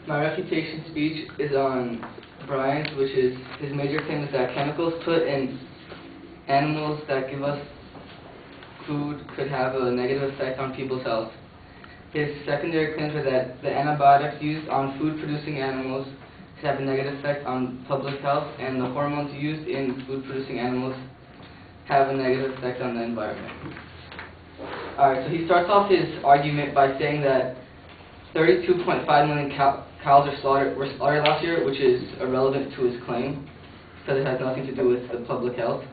My refutation speech is on Brian's, which is his major claim is that chemicals put in animals that give us food could have a negative effect on people's health. His secondary claims are that the antibiotics used on food-producing animals could have a negative effect on public health, and the hormones used in food-producing animals have a negative effect on the environment. Alright, so he starts off his argument by saying that 32.5 million cows were slaughtered last year, which is irrelevant to his claim, because it has nothing to do with the public health.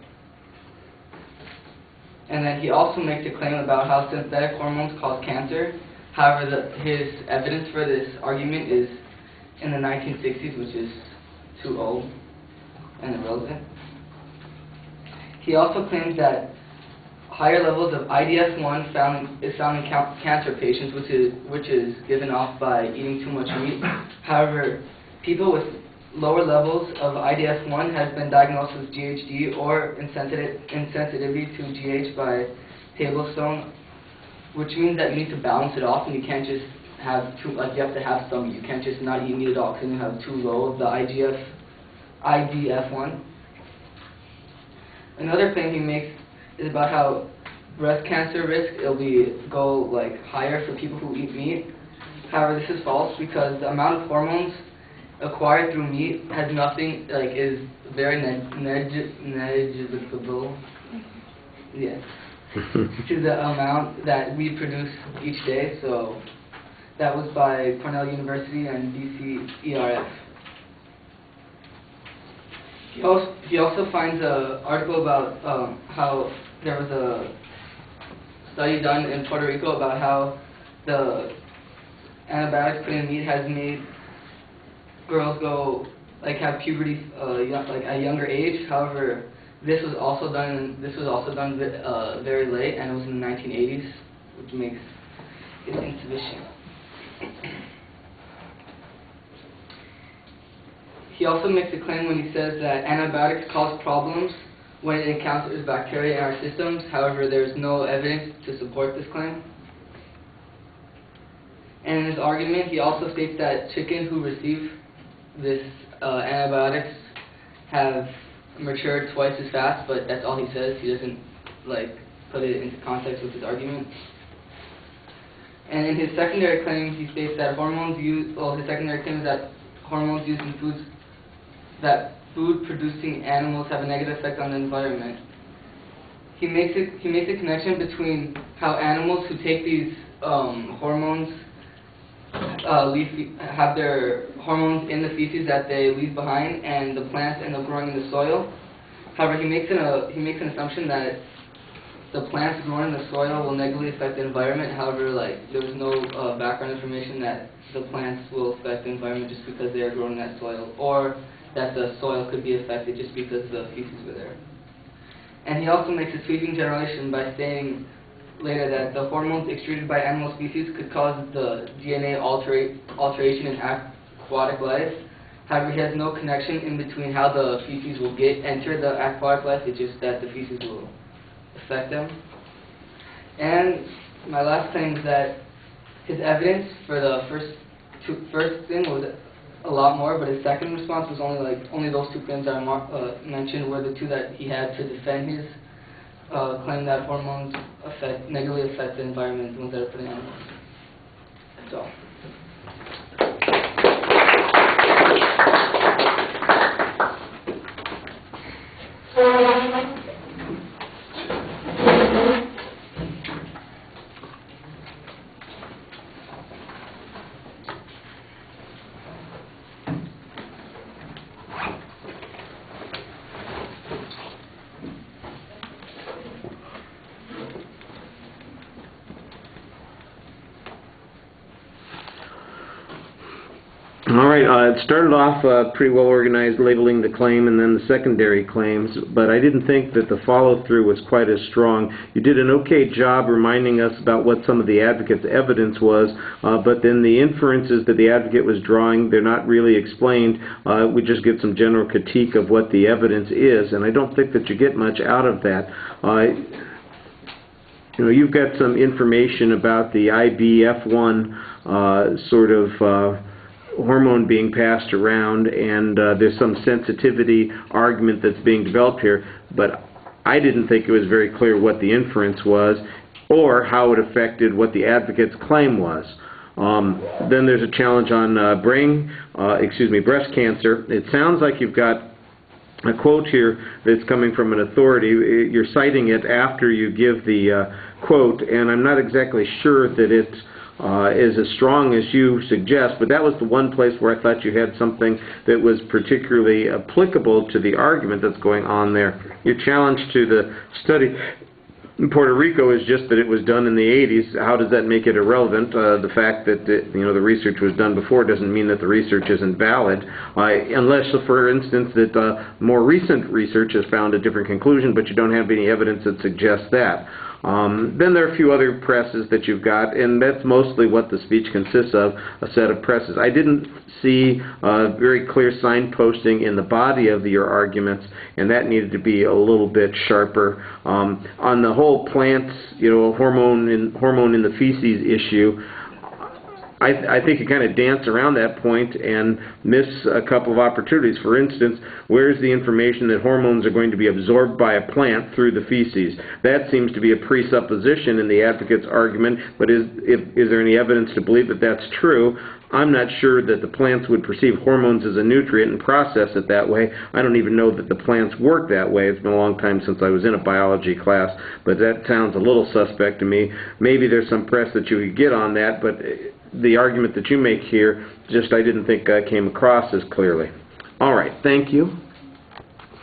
And then he also makes a claim about how synthetic hormones cause cancer. However, his evidence for this argument is in the 1960s, which is too old and irrelevant. He also claims that higher levels of IDF1 is found in cancer patients, which is given off by eating too much meat. However, people with lower levels of IDF1 have been diagnosed with GHD or insensitivity to GH by Tablestone, which means that you need to balance it off, and you can't just have you have to have some. You can't just not eat meat at all because you have too low of the IDF1. Another claim he makes is about how breast cancer risk go higher for people who eat meat. However, this is false because the amount of hormones acquired through meat has nothing is very negligible. Yes. To the amount that we produce each day. So that was by Cornell University and DCERF. He also finds an article about how there was a study done in Puerto Rico about how the antibiotics put in meat has made girls go have puberty at a younger age. However, this was also done very late, and it was in the 1980s, which makes it insufficient. He also makes a claim when he says that antibiotics cause problems when it encounters bacteria in our systems. However, there is no evidence to support this claim. And in his argument, he also states that chickens who receive this antibiotics have matured twice as fast, but that's all he says. He doesn't put it into context with his argument. And in his secondary claim, he states that his secondary claim is that hormones used in foods, that food-producing animals have a negative effect on the environment. He makes a connection between how animals who take these hormones have their hormones in the feces that they leave behind, and the plants end up growing in the soil. However, he makes an assumption that the plants growing in the soil will negatively affect the environment. However, there was no background information that the plants will affect the environment just because they are grown in that soil, or that the soil could be affected just because the feces were there. And he also makes a sweeping generalization by saying later that the hormones extruded by animal species could cause the DNA alteration in aquatic life. However, he has no connection in between how the feces will enter the aquatic life. It's just that the feces will affect them. And my last claim is that his evidence for the first thing was a lot more, but his second response was only those two claims that I mentioned were the two that he had to defend his claim that hormones negatively affect the environment, the ones that are put in animals. That's all. All right, it started off pretty well organized, labeling the claim and then the secondary claims, but I didn't think that the follow-through was quite as strong. You did an okay job reminding us about what some of the advocate's evidence was, but then the inferences that the advocate was drawing, they're not really explained. We just get some general critique of what the evidence is, and I don't think that you get much out of that. You've got some information about the IBF1 sort of hormone being passed around, and there's some sensitivity argument that's being developed here, but I didn't think it was very clear what the inference was or how it affected what the advocate's claim was. Then there's a challenge on breast cancer. It sounds like you've got a quote here that's coming from an authority. You're citing it after you give the quote, and I'm not exactly sure that it is as strong as you suggest, but that was the one place where I thought you had something that was particularly applicable to the argument that's going on there. Your challenge to the study in Puerto Rico is just that it was done in the 80s. How does that make it irrelevant? The fact that the research was done before doesn't mean that the research isn't valid, unless, for instance, that more recent research has found a different conclusion, but you don't have any evidence that suggests that. Then there are a few other presses that you've got, and that's mostly what the speech consists of, a set of presses. I didn't see very clear signposting in the body of your arguments, and that needed to be a little bit sharper. On the whole plants, hormone in the feces issue, I think you kind of dance around that point and miss a couple of opportunities. For instance, where's the information that hormones are going to be absorbed by a plant through the feces? That seems to be a presupposition in the advocate's argument, but is there any evidence to believe that that's true? I'm not sure that the plants would perceive hormones as a nutrient and process it that way. I don't even know that the plants work that way. It's been a long time since I was in a biology class, but that sounds a little suspect to me. Maybe there's some press that you could get on that, but the argument that you make here, I didn't think came across as clearly. All right, thank you.